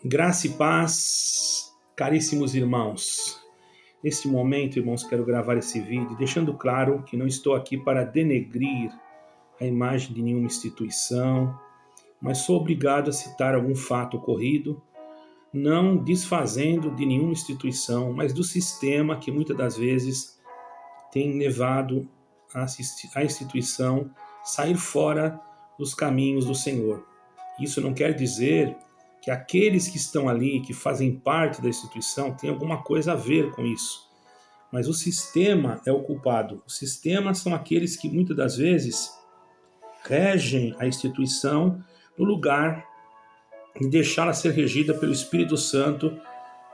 Graça e paz, caríssimos irmãos. Nesse momento, irmãos, quero gravar esse vídeo deixando claro que não estou aqui para denegrir a imagem de nenhuma instituição, mas sou obrigado a citar algum fato ocorrido, não desfazendo de nenhuma instituição, mas do sistema que muitas das vezes tem levado a instituição a sair fora dos caminhos do Senhor. Isso não quer dizer que aqueles que estão ali, que fazem parte da instituição, têm alguma coisa a ver com isso. Mas o sistema é o culpado. O sistema são aqueles que muitas das vezes regem a instituição no lugar de deixá-la ser regida pelo Espírito Santo,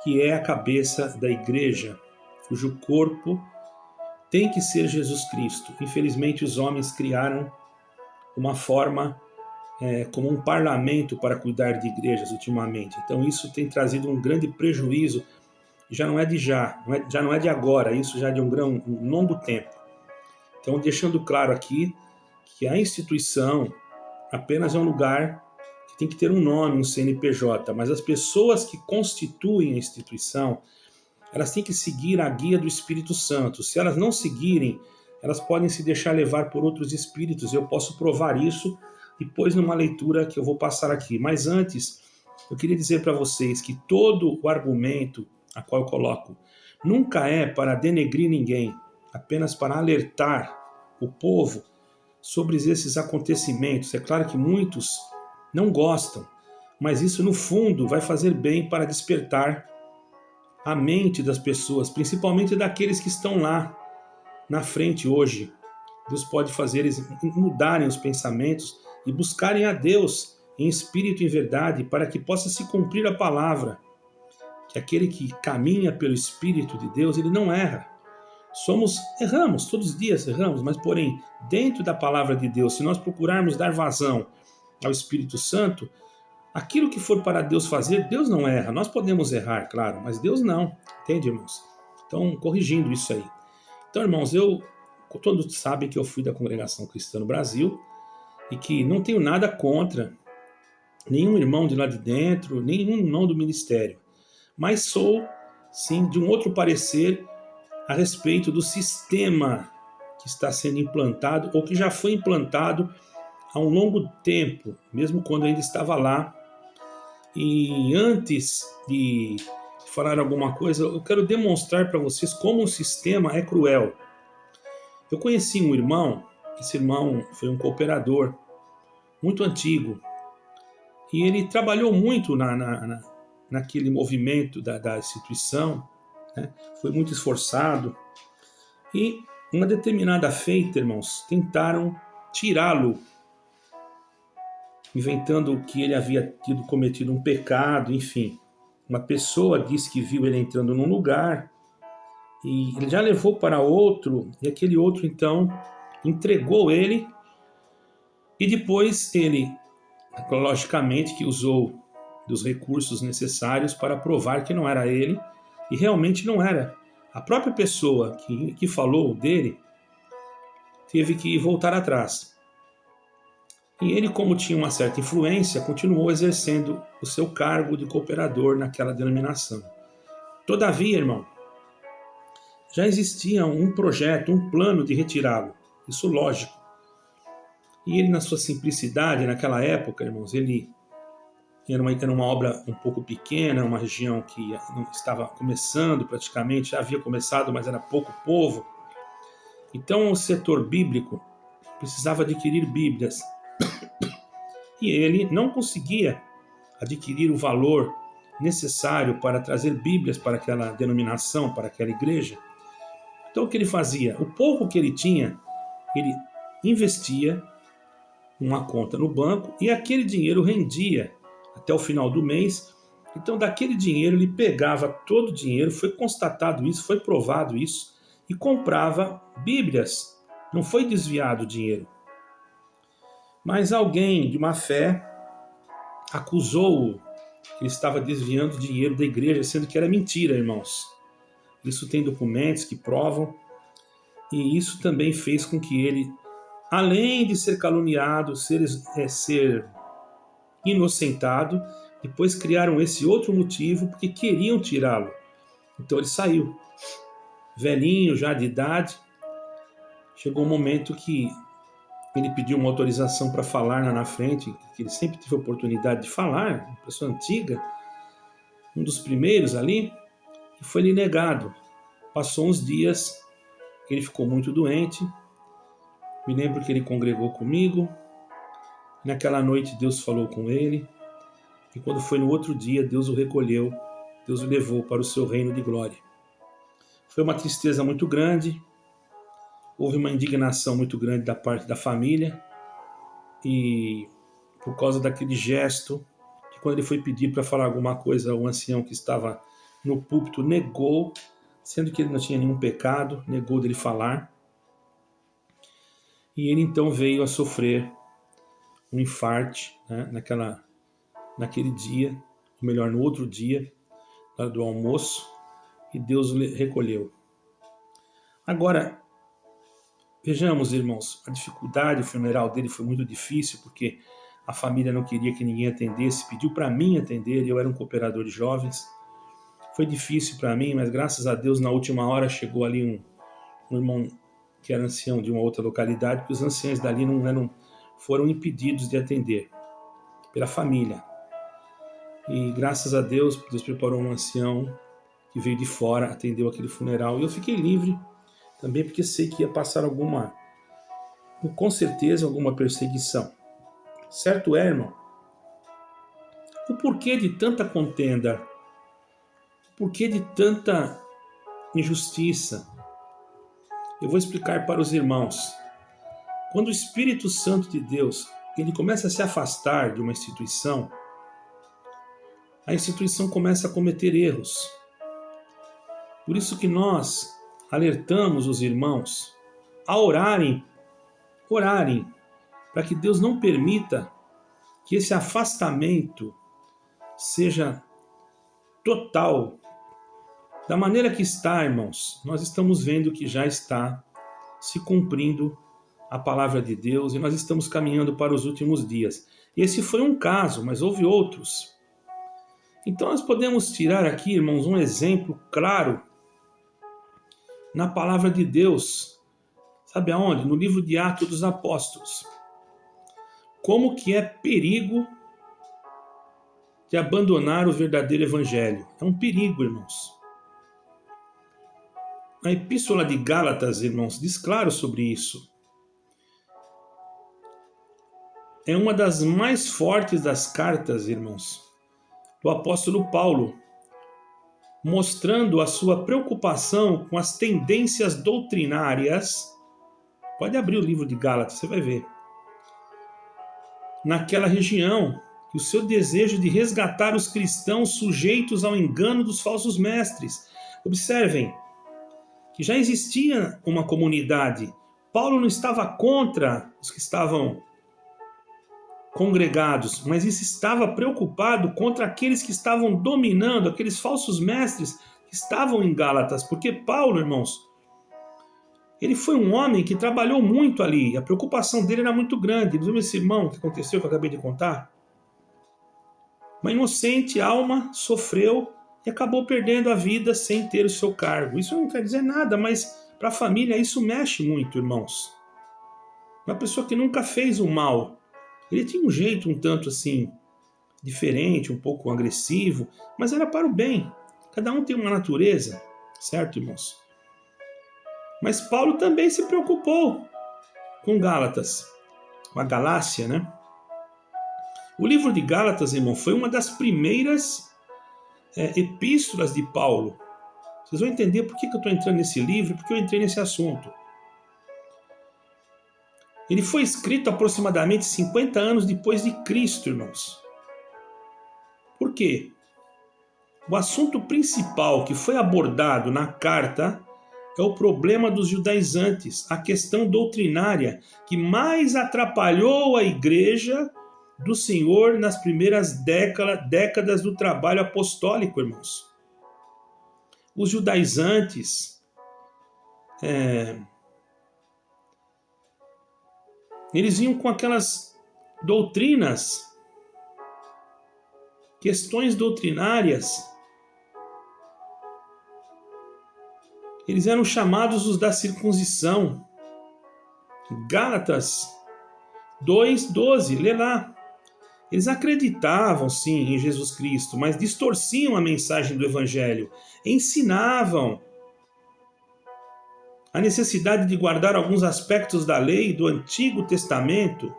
que é a cabeça da igreja, cujo corpo tem que ser Jesus Cristo. Infelizmente, os homens criaram uma forma como um parlamento para cuidar de igrejas ultimamente. Então isso tem trazido um grande prejuízo, já não é de agora, isso já é de um longo tempo. Então deixando claro aqui que a instituição apenas é um lugar que tem que ter um nome, um CNPJ, mas as pessoas que constituem a instituição, elas têm que seguir a guia do Espírito Santo. Se elas não seguirem, elas podem se deixar levar por outros espíritos. Eu posso provar isso depois numa leitura que eu vou passar aqui. Mas antes, eu queria dizer para vocês que todo o argumento a qual eu coloco nunca é para denegrir ninguém, apenas para alertar o povo sobre esses acontecimentos. É claro que muitos não gostam, mas isso no fundo vai fazer bem para despertar a mente das pessoas, principalmente daqueles que estão lá na frente hoje. Deus pode fazer eles mudarem os pensamentos e buscarem a Deus em espírito e em verdade, para que possa se cumprir a palavra, que aquele que caminha pelo Espírito de Deus, ele não erra. Erramos, todos os dias erramos, mas porém, dentro da palavra de Deus, se nós procurarmos dar vazão ao Espírito Santo, aquilo que for para Deus fazer, Deus não erra. Nós podemos errar, claro, mas Deus não. Entende, irmãos? Então, corrigindo isso aí. Então, irmãos, todos sabem que eu fui da Congregação Cristã no Brasil e que não tenho nada contra nenhum irmão de lá de dentro, nenhum irmão do ministério, mas sou, sim, de um outro parecer a respeito do sistema que está sendo implantado ou que já foi implantado há um longo tempo, mesmo quando ainda estava lá. E antes de falar alguma coisa, eu quero demonstrar para vocês como o sistema é cruel. Eu conheci um irmão, esse irmão foi um cooperador muito antigo, e ele trabalhou muito naquele movimento da instituição, né? Foi muito esforçado, e uma determinada feita, irmãos, tentaram tirá-lo, inventando que ele havia cometido um pecado, enfim. Uma pessoa disse que viu ele entrando num lugar, e ele já levou para outro, e aquele outro então entregou ele, e depois ele, logicamente, que usou dos recursos necessários para provar que não era ele, e realmente não era. A própria pessoa que falou dele teve que voltar atrás. E ele, como tinha uma certa influência, continuou exercendo o seu cargo de cooperador naquela denominação. Todavia, irmão, já existia um projeto, um plano de retirá-lo. Isso lógico. E ele, na sua simplicidade, naquela época, irmãos, ele era uma obra um pouco pequena, uma região que não estava começando praticamente, já havia começado, mas era pouco povo. Então o setor bíblico precisava adquirir Bíblias. E ele não conseguia adquirir o valor necessário para trazer Bíblias para aquela denominação, para aquela igreja. Então o que ele fazia? O pouco que ele tinha, ele investia uma conta no banco e aquele dinheiro rendia até o final do mês. Então daquele dinheiro ele pegava todo o dinheiro, foi constatado isso, foi provado isso, e comprava Bíblias. Não foi desviado o dinheiro. Mas alguém de má fé acusou-o que ele estava desviando dinheiro da igreja, sendo que era mentira, irmãos. Isso tem documentos que provam, e isso também fez com que ele, além de ser caluniado, ser inocentado, Depois criaram esse outro motivo porque queriam tirá-lo. Então ele saiu. Velhinho, já de idade. Chegou um momento que ele pediu uma autorização para falar lá na frente, que ele sempre teve a oportunidade de falar, uma pessoa antiga, um dos primeiros ali, e foi lhe negado. Passou uns dias, ele ficou muito doente. Me lembro que ele congregou comigo. Naquela noite Deus falou com ele. E quando foi no outro dia, Deus o recolheu. Deus o levou para o seu reino de glória. Foi uma tristeza muito grande. Houve uma indignação muito grande da parte da família. E por causa daquele gesto, que quando ele foi pedir para falar alguma coisa, o ancião que estava no púlpito negou, sendo que ele não tinha nenhum pecado, negou dele falar. E ele então veio a sofrer um infarte, né, naquele dia, ou melhor, no outro dia, na hora do almoço, e Deus o recolheu. Agora, vejamos, irmãos, a dificuldade, o funeral dele foi muito difícil, porque a família não queria que ninguém atendesse, pediu para mim atender, eu era um cooperador de jovens. Foi difícil para mim, mas graças a Deus, na última hora, chegou ali um irmão que era ancião de uma outra localidade, porque os anciãos dali foram impedidos de atender pela família. E graças a Deus, Deus preparou um ancião que veio de fora, atendeu aquele funeral. E eu fiquei livre também, porque sei que ia passar com certeza, alguma perseguição. Certo é, irmão? O porquê de tanta contenda? O porquê de tanta injustiça? Eu vou explicar para os irmãos. Quando o Espírito Santo de Deus ele começa a se afastar de uma instituição, a instituição começa a cometer erros. Por isso que nós alertamos os irmãos a orarem para que Deus não permita que esse afastamento seja total. Da maneira que está, irmãos, nós estamos vendo que já está se cumprindo a palavra de Deus e nós estamos caminhando para os últimos dias. Esse foi um caso, mas houve outros. Então nós podemos tirar aqui, irmãos, um exemplo claro na palavra de Deus. Sabe aonde? No livro de Atos dos Apóstolos. Como que é perigo de abandonar o verdadeiro evangelho. É um perigo, irmãos. A Epístola de Gálatas, irmãos, diz claro sobre isso. É uma das mais fortes das cartas, irmãos, do apóstolo Paulo, mostrando a sua preocupação com as tendências doutrinárias. Pode abrir o livro de Gálatas, você vai ver. Naquela região, e o seu desejo de resgatar os cristãos sujeitos ao engano dos falsos mestres. Observem que já existia uma comunidade. Paulo não estava contra os que estavam congregados, mas isso estava preocupado contra aqueles que estavam dominando, aqueles falsos mestres que estavam em Gálatas, porque Paulo, irmãos, ele foi um homem que trabalhou muito ali, a preocupação dele era muito grande. Viu esse irmão que aconteceu, que eu acabei de contar? Uma inocente alma sofreu e acabou perdendo a vida sem ter o seu cargo. Isso não quer dizer nada, mas para a família isso mexe muito, irmãos. Uma pessoa que nunca fez o mal, ele tinha um jeito um tanto assim, diferente, um pouco agressivo, mas era para o bem. Cada um tem uma natureza, certo, irmãos? Mas Paulo também se preocupou com Gálatas, com a Galácia, né? O livro de Gálatas, irmão, foi uma das primeiras epístolas de Paulo. Vocês vão entender por que eu estou entrando nesse livro, porque eu entrei nesse assunto. Ele foi escrito aproximadamente 50 anos depois de Cristo, irmãos. Por quê? O assunto principal que foi abordado na carta é o problema dos judaizantes, a questão doutrinária que mais atrapalhou a igreja do Senhor nas primeiras décadas do trabalho apostólico, irmãos. Os judaizantes, eles vinham com aquelas doutrinas questões doutrinárias, eles eram chamados os da circuncisão. Gálatas 2:12, lê lá. Eles acreditavam, sim, em Jesus Cristo, mas distorciam a mensagem do Evangelho. Ensinavam a necessidade de guardar alguns aspectos da lei do Antigo Testamento,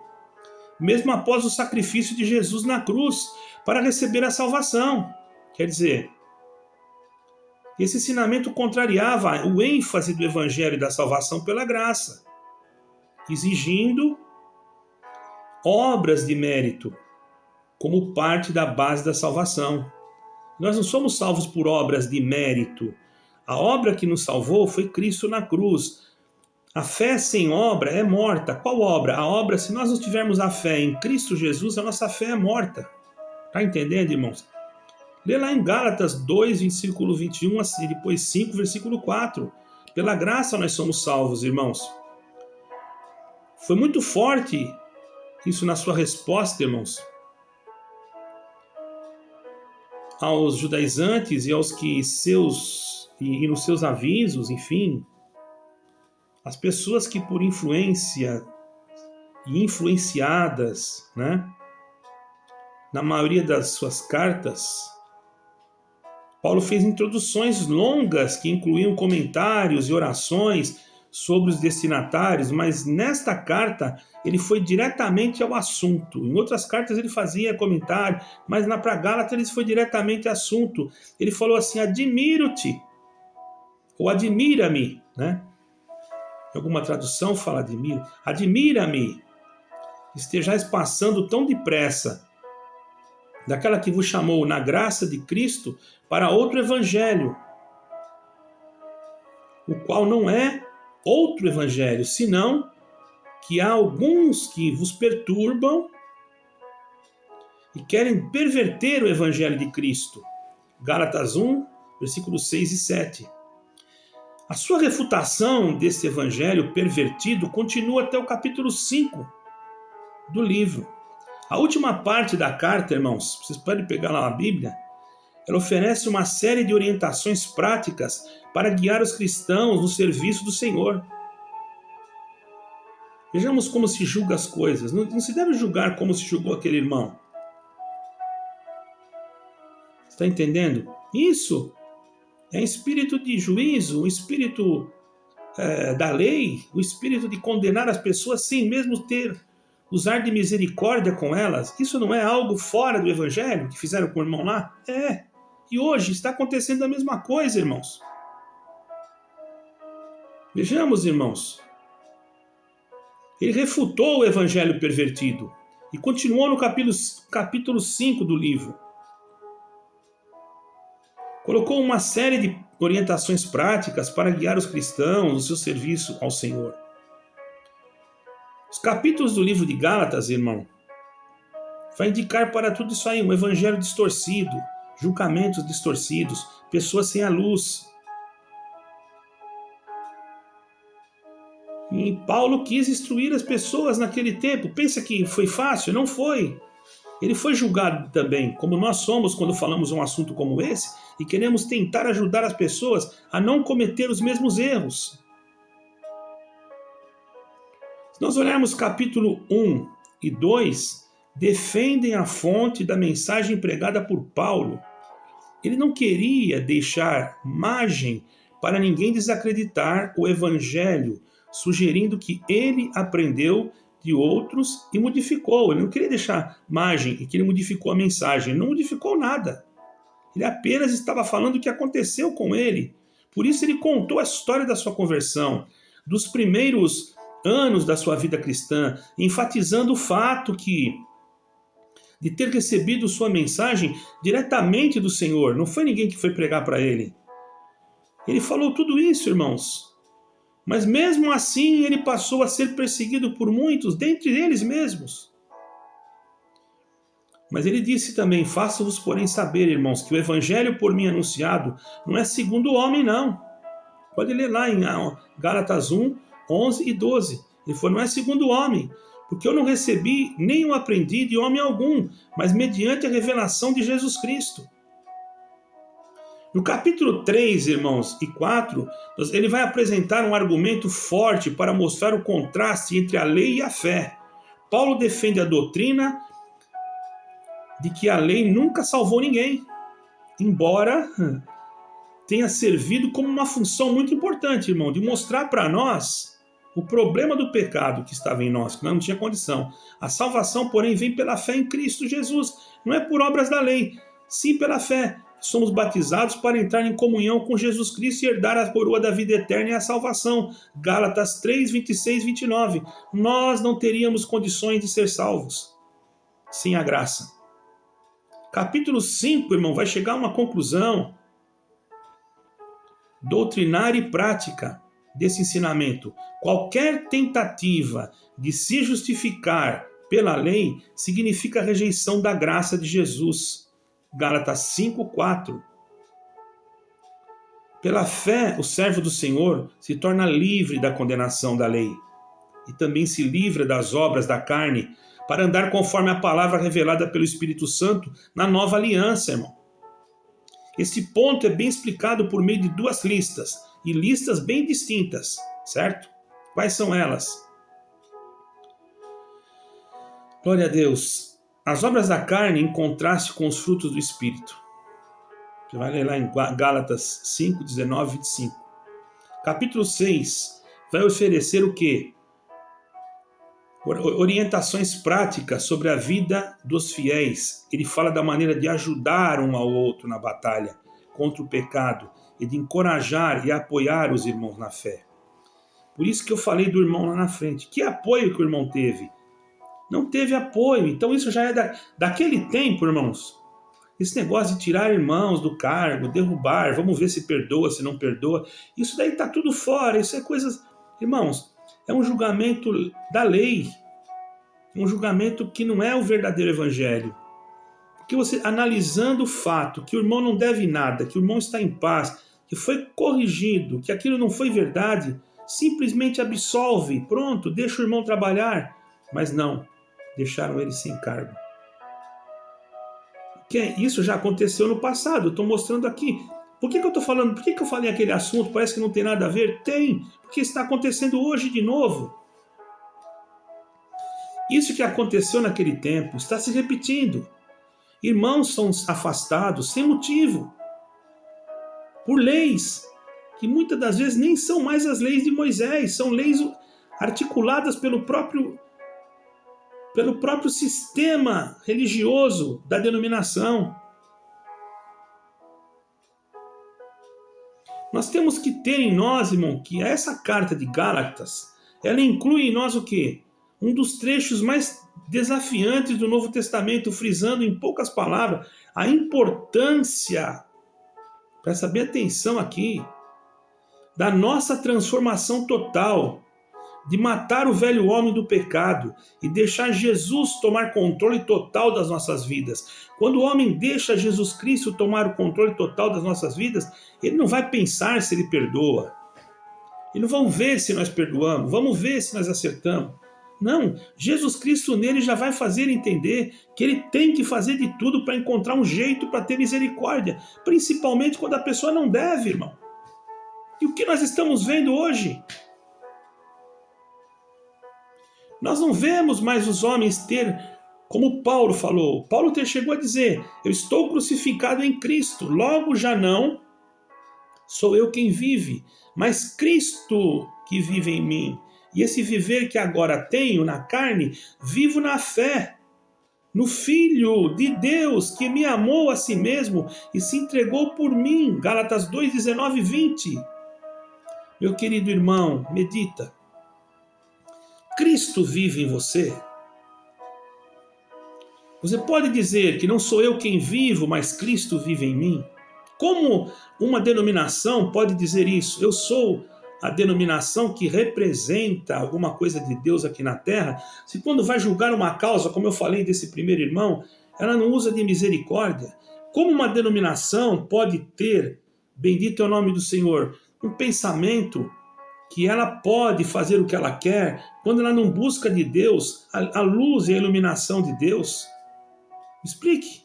mesmo após o sacrifício de Jesus na cruz, para receber a salvação. Quer dizer, esse ensinamento contrariava o ênfase do Evangelho da salvação pela graça, exigindo obras de mérito como parte da base da salvação. Nós não somos salvos por obras de mérito. A obra que nos salvou foi Cristo na cruz. A fé sem obra é morta. Qual obra? A obra, se nós não tivermos a fé em Cristo Jesus, a nossa fé é morta. Está entendendo, irmãos? Lê lá em Gálatas 2, versículo 21, e depois 5, versículo 4. Pela graça nós somos salvos, irmãos. Foi muito forte isso na sua resposta, irmãos, aos judaizantes e aos que e nos seus avisos, enfim, as pessoas que por influência e influenciadas, né, na maioria das suas cartas, Paulo fez introduções longas que incluíam comentários e orações sobre os destinatários, mas nesta carta ele foi diretamente ao assunto. Em outras cartas ele fazia comentário, mas para Gálatas ele foi diretamente ao assunto. Ele falou assim: admiro-te, ou admira-me, né? Em alguma tradução fala admira. Admira-me, estejais passando tão depressa daquela que vos chamou na graça de Cristo para outro evangelho, o qual não é outro evangelho, senão que há alguns que vos perturbam e querem perverter o evangelho de Cristo. Gálatas 1, versículos 6 e 7. A sua refutação desse evangelho pervertido continua até o capítulo 5 do livro. A última parte da carta, irmãos, vocês podem pegar lá na Bíblia, ela oferece uma série de orientações práticas para guiar os cristãos no serviço do Senhor. Vejamos como se julga as coisas. Não se deve julgar como se julgou aquele irmão. Está entendendo? Isso é espírito de juízo, o espírito da lei, o espírito de condenar as pessoas sem mesmo usar de misericórdia com elas. Isso não é algo fora do evangelho que fizeram com o irmão lá? É. E hoje está acontecendo a mesma coisa, irmãos. Vejamos, irmãos. Ele refutou o evangelho pervertido e continuou no capítulo 5 do livro. Colocou uma série de orientações práticas para guiar os cristãos no seu serviço ao Senhor. Os capítulos do livro de Gálatas, irmão, vai indicar para tudo isso aí um evangelho distorcido, julgamentos distorcidos, pessoas sem a luz. E Paulo quis instruir as pessoas naquele tempo. Pensa que foi fácil? Não foi. Ele foi julgado também, como nós somos quando falamos um assunto como esse e queremos tentar ajudar as pessoas a não cometer os mesmos erros. Se nós olharmos capítulo 1 e 2, defendem a fonte da mensagem pregada por Paulo. Ele não queria deixar margem para ninguém desacreditar o evangelho, sugerindo que ele aprendeu de outros e modificou. Ele não queria deixar margem e que ele modificou a mensagem. Ele não modificou nada. Ele apenas estava falando o que aconteceu com ele. Por isso ele contou a história da sua conversão, dos primeiros anos da sua vida cristã, enfatizando o fato de ter recebido sua mensagem diretamente do Senhor. Não foi ninguém que foi pregar para ele. Ele falou tudo isso, irmãos. Mas mesmo assim ele passou a ser perseguido por muitos, dentre eles mesmos. Mas ele disse também: faço-vos, porém, saber, irmãos, que o evangelho por mim anunciado não é segundo o homem, não. Pode ler lá em Gálatas 1, 11 e 12. Ele falou: não é segundo o homem, porque eu não recebi nem o aprendi de homem algum, mas mediante a revelação de Jesus Cristo. No capítulo 3, irmãos, e 4, ele vai apresentar um argumento forte para mostrar o contraste entre a lei e a fé. Paulo defende a doutrina de que a lei nunca salvou ninguém, embora tenha servido como uma função muito importante, irmão, de mostrar para nós o problema do pecado que estava em nós, que nós não tinha condição. A salvação, porém, vem pela fé em Cristo Jesus, não é por obras da lei, sim pela fé. Somos batizados para entrar em comunhão com Jesus Cristo e herdar a coroa da vida eterna e a salvação. Gálatas 3, 26, 29. Nós não teríamos condições de ser salvos sem a graça. Capítulo 5, irmão, vai chegar a uma conclusão doutrinária e prática desse ensinamento. Qualquer tentativa de se justificar pela lei significa rejeição da graça de Jesus. Gálatas 5, 4. Pela fé, o servo do Senhor se torna livre da condenação da lei e também se livra das obras da carne para andar conforme a palavra revelada pelo Espírito Santo na nova aliança, irmão. Esse ponto é bem explicado por meio de duas listas, e listas bem distintas, certo? Quais são elas? Glória a Deus. As obras da carne em contraste com os frutos do Espírito. Você vai ler lá em Gálatas 5, 19 e 25. Capítulo 6 vai oferecer o quê? Orientações práticas sobre a vida dos fiéis. Ele fala da maneira de ajudar um ao outro na batalha contra o pecado e de encorajar e apoiar os irmãos na fé. Por isso que eu falei do irmão lá na frente. Que apoio que o irmão teve? Não teve apoio. Então isso já é daquele tempo, irmãos. Esse negócio de tirar irmãos do cargo, derrubar, vamos ver se perdoa, se não perdoa. Isso daí está tudo fora. Isso é coisas... Irmãos, é um julgamento da lei. Um julgamento que não é o verdadeiro evangelho. Porque você, analisando o fato que o irmão não deve nada, que o irmão está em paz, que foi corrigido, que aquilo não foi verdade, simplesmente absolve. Pronto, deixa o irmão trabalhar. Mas não, deixaram ele sem cargo. Isso já aconteceu no passado, eu estou mostrando aqui. Por que eu estou falando? Por que eu falei aquele assunto? Parece que não tem nada a ver? Tem, porque está acontecendo hoje de novo. Isso que aconteceu naquele tempo está se repetindo. Irmãos são afastados sem motivo, por leis que muitas das vezes nem são mais as leis de Moisés, são leis articuladas pelo próprio sistema religioso da denominação. Nós temos que ter em nós, irmão, que essa carta de Gálatas, ela inclui em nós o quê? Um dos trechos mais desafiantes do Novo Testamento, frisando em poucas palavras a importância, presta bem atenção aqui, da nossa transformação total, de matar o velho homem do pecado e deixar Jesus tomar controle total das nossas vidas. Quando o homem deixa Jesus Cristo tomar o controle total das nossas vidas, ele não vai pensar se ele perdoa. Ele não vai ver se nós perdoamos, vamos ver se nós acertamos. Não, Jesus Cristo nele já vai fazer entender que ele tem que fazer de tudo para encontrar um jeito para ter misericórdia, principalmente quando a pessoa não deve, irmão. E o que nós estamos vendo hoje? Nós não vemos mais os homens ter, como Paulo falou, chegou a dizer, eu estou crucificado em Cristo, logo já não sou eu quem vive, mas Cristo que vive em mim. E esse viver que agora tenho na carne, vivo na fé, no Filho de Deus que me amou a si mesmo e se entregou por mim. Gálatas 2, 19 e 20. Meu querido irmão, medita. Cristo vive em você? Você pode dizer que não sou eu quem vivo, mas Cristo vive em mim? Como uma denominação pode dizer isso? Eu sou a denominação que representa alguma coisa de Deus aqui na terra, se quando vai julgar uma causa, como eu falei desse primeiro irmão, ela não usa de misericórdia. Como uma denominação pode ter, bendito é o nome do Senhor, um pensamento que ela pode fazer o que ela quer quando ela não busca de Deus a luz e a iluminação de Deus? Me explique.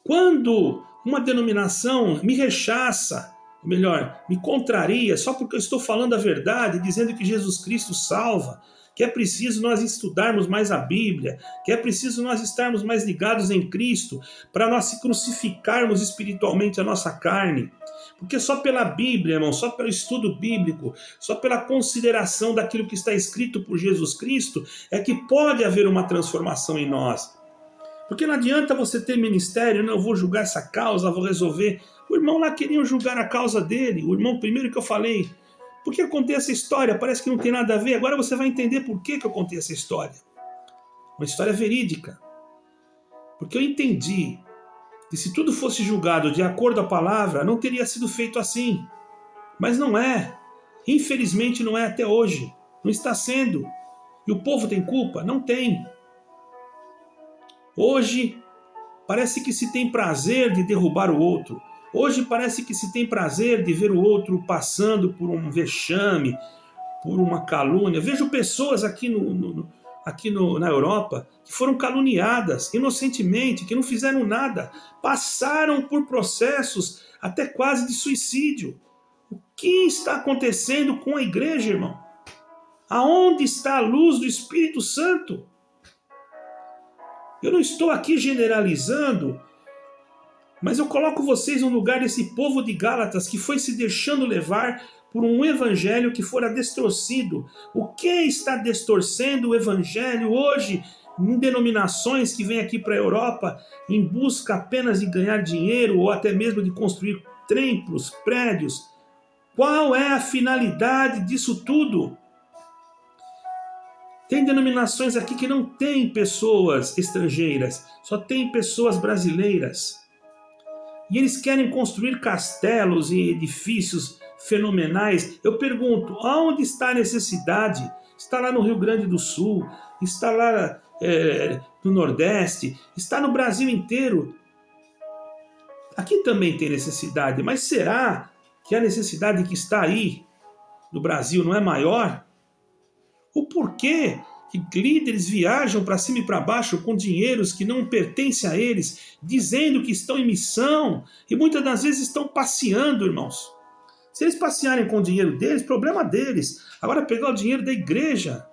Quando uma denominação me rechaça, ou melhor, me contraria só porque eu estou falando a verdade, dizendo que Jesus Cristo salva, que é preciso nós estudarmos mais a Bíblia, que é preciso nós estarmos mais ligados em Cristo, para nós crucificarmos espiritualmente a nossa carne. Porque só pela Bíblia, irmão, só pelo estudo bíblico, só pela consideração daquilo que está escrito por Jesus Cristo, é que pode haver uma transformação em nós. Porque não adianta você ter ministério, não, eu vou julgar essa causa, vou resolver. O irmão lá queria julgar a causa dele, o irmão primeiro que eu falei. Por que eu contei essa história? Parece que não tem nada a ver. Agora você vai entender por que eu contei essa história. Uma história verídica. Porque eu entendi que se tudo fosse julgado de acordo à palavra, não teria sido feito assim. Mas não é. Infelizmente não é até hoje. Não está sendo. E o povo tem culpa? Não tem. Hoje parece que se tem prazer de derrubar o outro. Hoje parece que se tem prazer de ver o outro passando por um vexame, por uma calúnia. Vejo pessoas aqui na Europa que foram caluniadas inocentemente, que não fizeram nada, passaram por processos até quase de suicídio. O que está acontecendo com a igreja, irmão? Aonde está a luz do Espírito Santo? Eu não estou aqui generalizando, mas eu coloco vocês no lugar desse povo de Gálatas que foi se deixando levar por um evangelho que fora distorcido. O que está distorcendo o evangelho hoje em denominações que vêm aqui para a Europa em busca apenas de ganhar dinheiro ou até mesmo de construir templos, prédios? Qual é a finalidade disso tudo? Tem denominações aqui que não tem pessoas estrangeiras, só tem pessoas brasileiras. E eles querem construir castelos e edifícios fenomenais. Eu pergunto, aonde está a necessidade? Está lá no Rio Grande do Sul, está lá no Nordeste, está no Brasil inteiro. Aqui também tem necessidade, mas será que a necessidade que está aí no Brasil não é maior? O porquê que líderes viajam para cima e para baixo com dinheiros que não pertencem a eles, dizendo que estão em missão, e muitas das vezes estão passeando, irmãos. Se eles passearem com o dinheiro deles, problema deles. Agora pegar o dinheiro da igreja.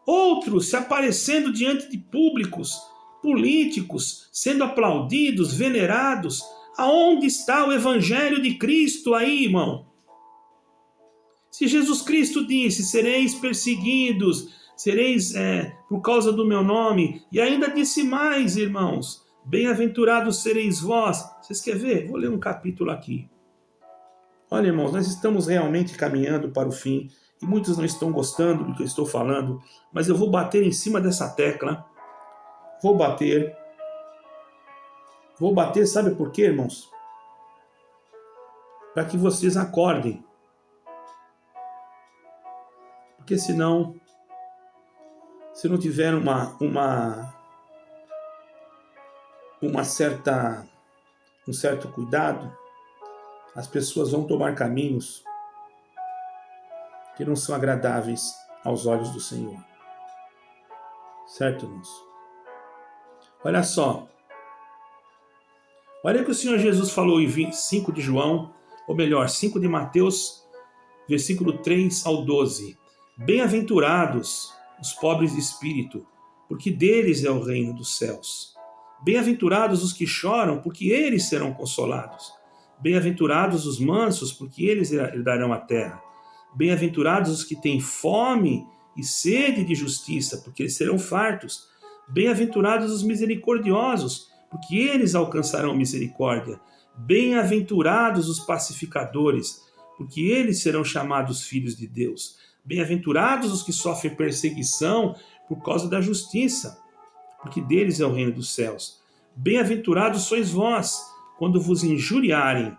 Outros se aparecendo diante de públicos, políticos, sendo aplaudidos, venerados. Aonde está o evangelho de Cristo aí, irmão? Se Jesus Cristo disse, sereis perseguidos, sereis por causa do meu nome, e ainda disse mais, irmãos, bem-aventurados sereis vós. Vocês querem ver? Vou ler um capítulo aqui. Olha, irmãos, nós estamos realmente caminhando para o fim, e muitos não estão gostando do que eu estou falando, mas eu vou bater em cima dessa tecla. Vou bater, sabe por quê, irmãos? Para que vocês acordem. Porque senão, se não tiver um certo cuidado, as pessoas vão tomar caminhos que não são agradáveis aos olhos do Senhor. Certo, irmãos? Olha só. Olha o que o Senhor Jesus falou em 5 de João, ou melhor, 5 de Mateus, versículo 3 ao 12. Bem-aventurados os pobres de espírito, porque deles é o reino dos céus. Bem-aventurados os que choram, porque eles serão consolados. Bem-aventurados os mansos, porque eles herdarão a terra. Bem-aventurados os que têm fome e sede de justiça, porque eles serão fartos. Bem-aventurados os misericordiosos, porque eles alcançarão misericórdia. Bem-aventurados os pacificadores, porque eles serão chamados filhos de Deus. Bem-aventurados os que sofrem perseguição por causa da justiça, porque deles é o reino dos céus. Bem-aventurados sois vós, quando vos injuriarem,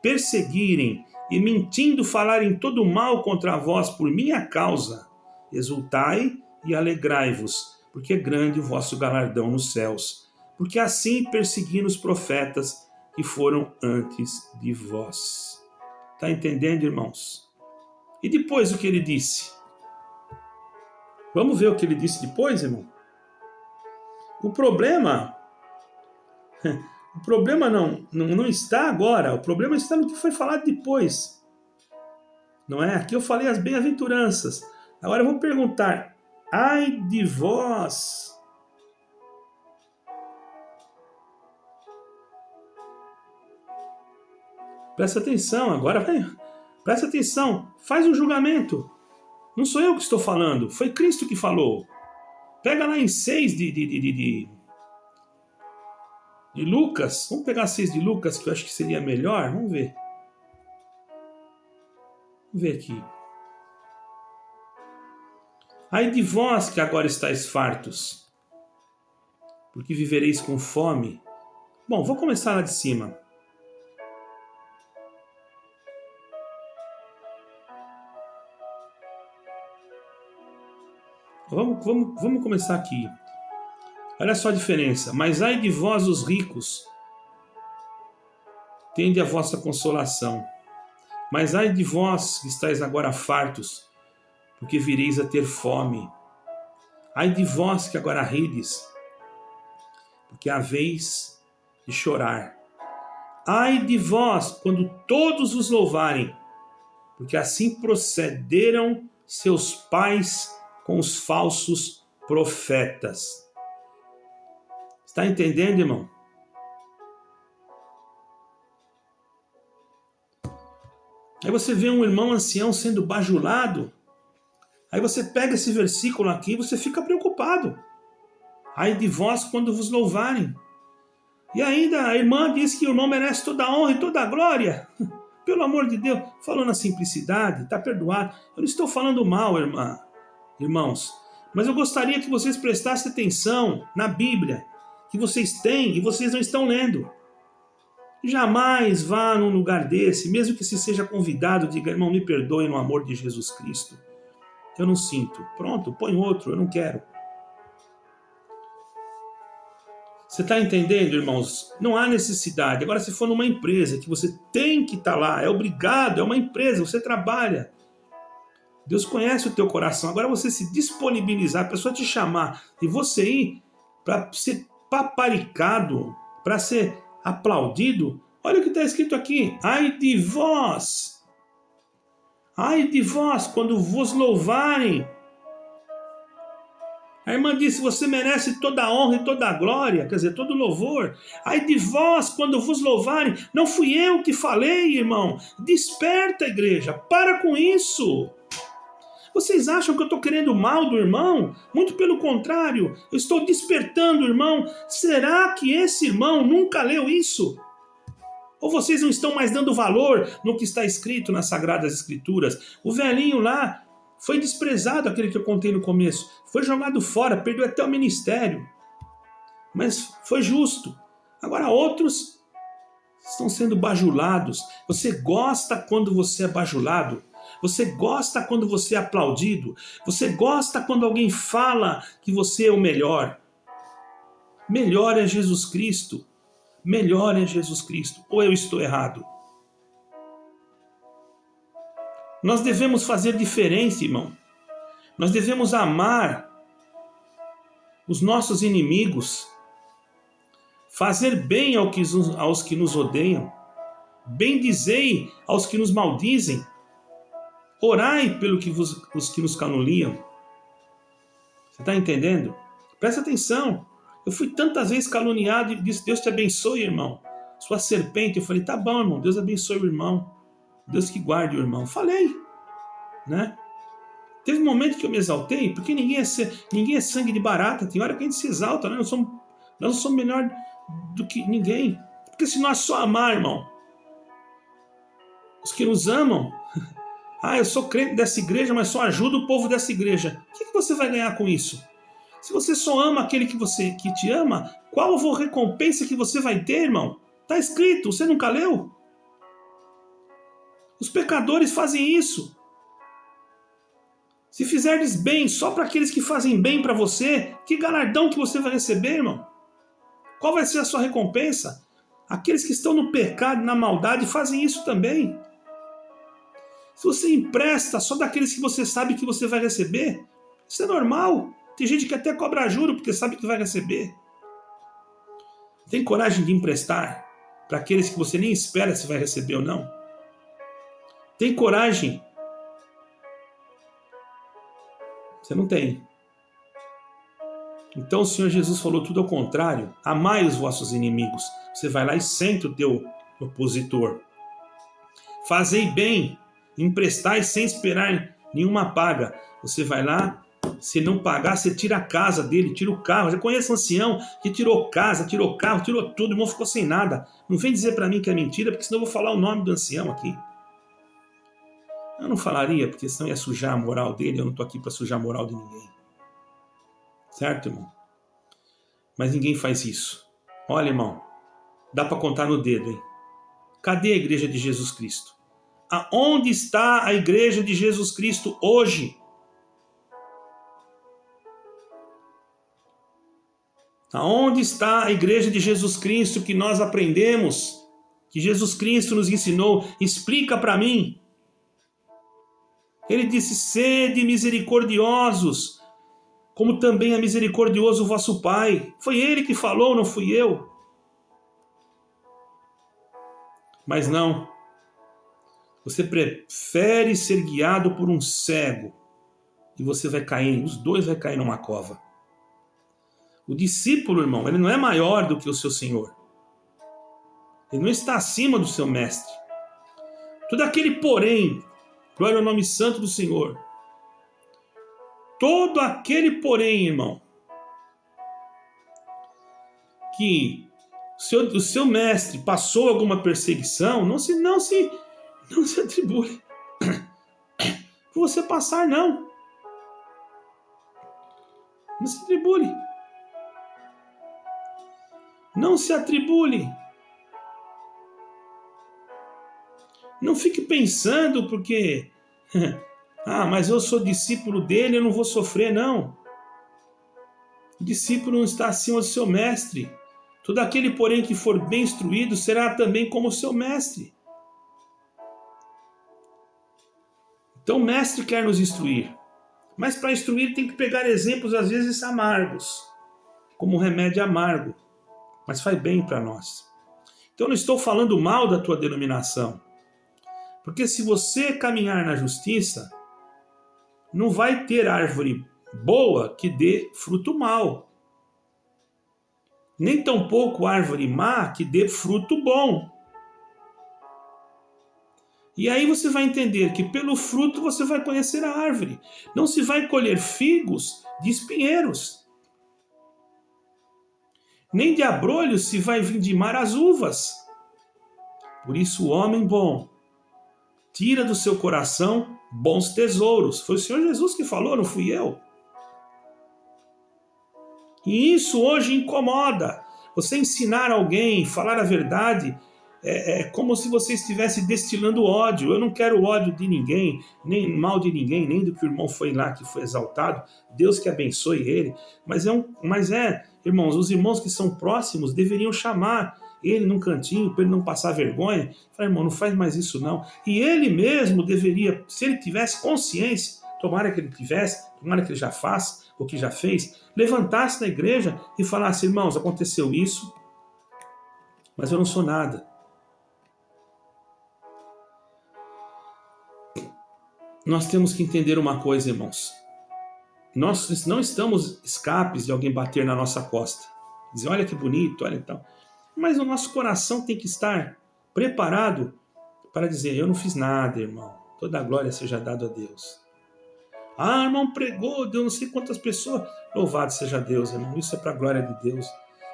perseguirem e mentindo falarem todo mal contra vós por minha causa. Exultai e alegrai-vos, porque é grande o vosso galardão nos céus. Porque assim perseguiram os profetas que foram antes de vós. Está entendendo, irmãos? E depois o que ele disse? Vamos ver o que ele disse depois, irmão? O problema não está agora, o problema está no que foi falado depois. Não é? Aqui eu falei as bem-aventuranças. Agora eu vou perguntar, ai de vós. Presta atenção, agora vai. Presta atenção, faz um julgamento. Não sou eu que estou falando, foi Cristo que falou. Pega lá em 6 de Lucas. Vamos pegar 6 de Lucas, que eu acho que seria melhor. Vamos ver. Vamos ver aqui. Ai de vós que agora estáis fartos, porque vivereis com fome. Bom, vou começar lá de cima. Vamos começar aqui. Olha só a diferença. Mas ai de vós os ricos, tende a vossa consolação. Mas ai de vós que estáis agora fartos, porque vireis a ter fome. Ai de vós que agora rides, porque haveis de chorar. Ai de vós quando todos os louvarem, porque assim procederam seus pais com os falsos profetas. Está entendendo, irmão? Aí você vê um irmão ancião sendo bajulado. Aí você pega esse versículo aqui e você fica preocupado. Ai de vós quando vos louvarem. E ainda a irmã diz que o irmão merece toda a honra e toda a glória. Pelo amor de Deus, falando na simplicidade, está perdoado. Eu não estou falando mal, irmãos. Mas eu gostaria que vocês prestassem atenção na Bíblia, que vocês têm e vocês não estão lendo. Jamais vá num lugar desse, mesmo que se seja convidado, diga, irmão, me perdoe no amor de Jesus Cristo. Eu não sinto. Pronto, põe outro, eu não quero. Você está entendendo, irmãos? Não há necessidade. Agora, se for numa empresa que você tem que estar lá, é obrigado, é uma empresa, você trabalha. Deus conhece o teu coração. Agora você se disponibilizar, a pessoa te chamar e você ir para ser paparicado, para ser aplaudido. Olha o que está escrito aqui. Ai de vós. Ai de vós quando vos louvarem. A irmã disse, você merece toda a honra e toda a glória, quer dizer, todo o louvor. Ai de vós, quando vos louvarem, não fui eu que falei, irmão. Desperta, igreja, para com isso. Vocês acham que eu estou querendo mal do irmão? Muito pelo contrário, eu estou despertando o irmão. Será que esse irmão nunca leu isso? Ou vocês não estão mais dando valor no que está escrito nas Sagradas Escrituras? O velhinho lá foi desprezado, aquele que eu contei no começo. Foi jogado fora, perdeu até o ministério. Mas foi justo. Agora outros estão sendo bajulados. Você gosta quando você é bajulado? Você gosta quando você é aplaudido? Você gosta quando alguém fala que você é o melhor? Melhor é Jesus Cristo. Melhor é Jesus Cristo. Ou eu estou errado? Nós devemos fazer diferença, irmão. Nós devemos amar os nossos inimigos, fazer bem aos que nos odeiam, bendizei aos que nos maldizem, orai pelos que nos caluniam. Você está entendendo? Presta atenção. Eu fui tantas vezes caluniado e disse, Deus te abençoe, irmão. Sua serpente. Eu falei, tá bom, irmão, Deus abençoe o irmão. Deus que guarde o irmão. Falei, né? Teve um momento que eu me exaltei, porque ninguém é sangue de barata. Tem hora que a gente se exalta, né? Nós não somos melhor do que ninguém. Porque se nós só amar, irmão, os que nos amam, eu sou crente dessa igreja, mas só ajudo o povo dessa igreja. O que você vai ganhar com isso? Se você só ama aquele que te ama, qual a recompensa que você vai ter, irmão? Está escrito, você nunca leu? Os pecadores fazem isso. Se fizerdes bem só para aqueles que fazem bem para você, que galardão que você vai receber, irmão? Qual vai ser a sua recompensa? Aqueles que estão no pecado, na maldade, fazem isso também. Se você empresta só daqueles que você sabe que você vai receber, isso é normal. Tem gente que até cobra juro porque sabe que vai receber. Tem coragem de emprestar para aqueles que você nem espera se vai receber ou não? Tem coragem? Você não tem. Então o Senhor Jesus falou tudo ao contrário. Amai os vossos inimigos. Você vai lá e senta o teu opositor. Fazei bem, emprestai sem esperar nenhuma paga. Você vai lá, se não pagar, você tira a casa dele, tira o carro. Eu conheço um ancião que tirou casa, tirou carro, tirou tudo, o irmão ficou sem nada. Não vem dizer para mim que é mentira, porque senão eu vou falar o nome do ancião aqui. Eu não falaria, porque senão ia sujar a moral dele. Eu não estou aqui para sujar a moral de ninguém. Certo, irmão? Mas ninguém faz isso. Olha, irmão, dá para contar no dedo, hein? Cadê a igreja de Jesus Cristo? Aonde está a igreja de Jesus Cristo hoje? Aonde está a igreja de Jesus Cristo que nós aprendemos? Que Jesus Cristo nos ensinou? Explica para mim. Ele disse, sede misericordiosos, como também é misericordioso o vosso Pai. Foi ele que falou, não fui eu. Mas não. Você prefere ser guiado por um cego e você vai cair, os dois vão cair numa cova. O discípulo, irmão, ele não é maior do que o seu Senhor. Ele não está acima do seu mestre. Todo aquele porém, glória ao nome santo do Senhor. Todo aquele porém, irmão, que o seu mestre passou alguma perseguição, não se atribule por você passar, não. Não se atribule. Não se atribule. Não fique pensando porque... mas eu sou discípulo dele, eu não vou sofrer, não. O discípulo não está acima do seu mestre. Todo aquele, porém, que for bem instruído será também como o seu mestre. Então o mestre quer nos instruir. Mas para instruir tem que pegar exemplos, às vezes, amargos. Como um remédio amargo. Mas faz bem para nós. Então eu não estou falando mal da tua denominação. Porque se você caminhar na justiça, não vai ter árvore boa que dê fruto mau. Nem tampouco árvore má que dê fruto bom. E aí você vai entender que pelo fruto você vai conhecer a árvore. Não se vai colher figos de espinheiros. Nem de abrolhos se vai vindimar as uvas. Por isso o homem bom tira do seu coração bons tesouros. Foi o Senhor Jesus que falou, não fui eu. E isso hoje incomoda. Você ensinar alguém, falar a verdade, é como se você estivesse destilando ódio. Eu não quero ódio de ninguém, nem mal de ninguém, nem do que o irmão foi lá, que foi exaltado. Deus que abençoe ele. Mas irmãos, os irmãos que são próximos deveriam chamar ele num cantinho para ele não passar vergonha. Fala, irmão, não faz mais isso não. E ele mesmo deveria, se ele tivesse consciência, tomara que ele tivesse, tomara que ele já faça, o que já fez, levantasse na igreja e falasse, irmãos, aconteceu isso, mas eu não sou nada. Nós temos que entender uma coisa, irmãos. Nós não estamos escapes de alguém bater na nossa costa. Dizer, olha que bonito, olha e tal. Mas o nosso coração tem que estar preparado para dizer, eu não fiz nada, irmão. Toda a glória seja dada a Deus. Irmão, pregou, deu não sei quantas pessoas. Louvado seja Deus, irmão. Isso é para a glória de Deus.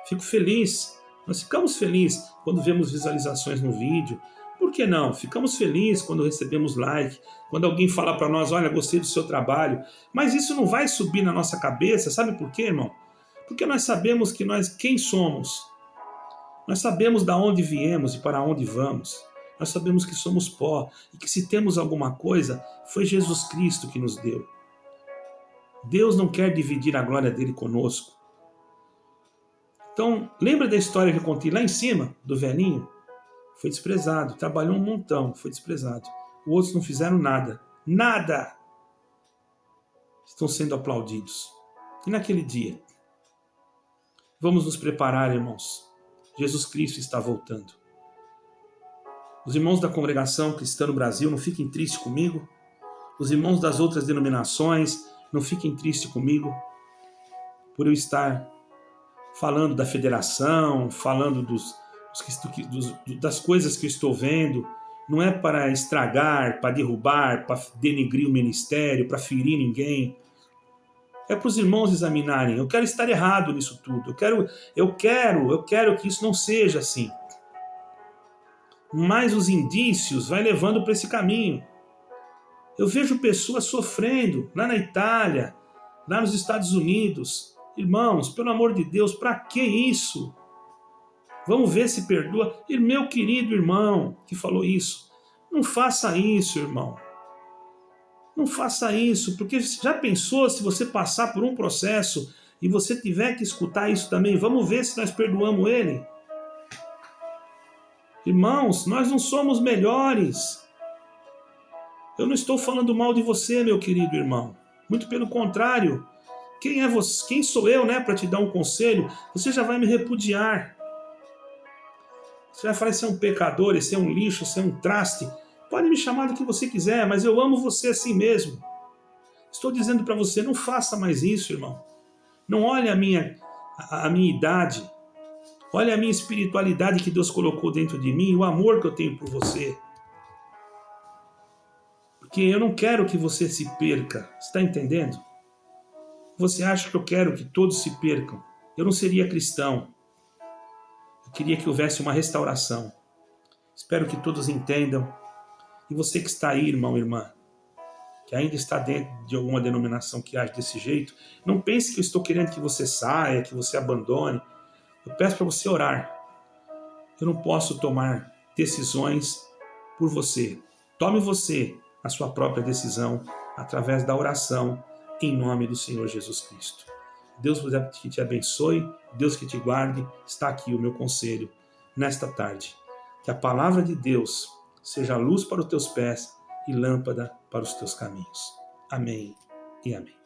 Fico feliz. Nós ficamos felizes quando vemos visualizações no vídeo. Por que não? Ficamos felizes quando recebemos like, quando alguém fala para nós, olha, gostei do seu trabalho. Mas isso não vai subir na nossa cabeça. Sabe por quê, irmão? Porque nós sabemos que quem somos. Nós sabemos de onde viemos e para onde vamos. Nós sabemos que somos pó e que se temos alguma coisa, foi Jesus Cristo que nos deu. Deus não quer dividir a glória dele conosco. Então, lembra da história que eu contei lá em cima, do velhinho? Foi desprezado, trabalhou um montão, foi desprezado. outros não fizeram nada. Nada! Estão sendo aplaudidos. E naquele dia? Vamos nos preparar, irmãos. Jesus Cristo está voltando. Os irmãos da congregação cristã no Brasil, não fiquem tristes comigo. Os irmãos das outras denominações, não fiquem tristes comigo por eu estar falando da federação, falando das coisas que eu estou vendo. Não é para estragar, para derrubar, para denegrir o ministério, para ferir ninguém. É para os irmãos examinarem. Eu quero estar errado nisso tudo. Eu quero que isso não seja assim. Mas os indícios vai levando para esse caminho. Eu vejo pessoas sofrendo lá na Itália, lá nos Estados Unidos. Irmãos, pelo amor de Deus, para que isso? Vamos ver se perdoa. E meu querido irmão que falou isso, não faça isso, irmão. Não faça isso, porque já pensou se você passar por um processo e você tiver que escutar isso também? Vamos ver se nós perdoamos ele. Irmãos, nós não somos melhores. Eu não estou falando mal de você, meu querido irmão. Muito pelo contrário. Quem é você? Quem sou eu, para te dar um conselho? Você já vai me repudiar. Você vai falar, esse é um pecador, esse é um lixo, esse é um traste. Pode me chamar do que você quiser, mas eu amo você assim mesmo. Estou dizendo para você, não faça mais isso, irmão. Não olhe a minha idade. Olhe a minha espiritualidade que Deus colocou dentro de mim, o amor que eu tenho por você. Porque eu não quero que você se perca. Está entendendo? Você acha que eu quero que todos se percam? Eu não seria cristão. Eu queria que houvesse uma restauração. Espero que todos entendam. E você que está aí, irmão, irmã, que ainda está dentro de alguma denominação que age desse jeito, não pense que eu estou querendo que você saia, que você abandone. Eu peço para você orar. Eu não posso tomar decisões por você. Tome você a sua própria decisão através da oração em nome do Senhor Jesus Cristo. Deus que te abençoe, Deus que te guarde. Está aqui o meu conselho nesta tarde. Que a palavra de Deus seja luz para os teus pés e lâmpada para os teus caminhos. Amém e amém.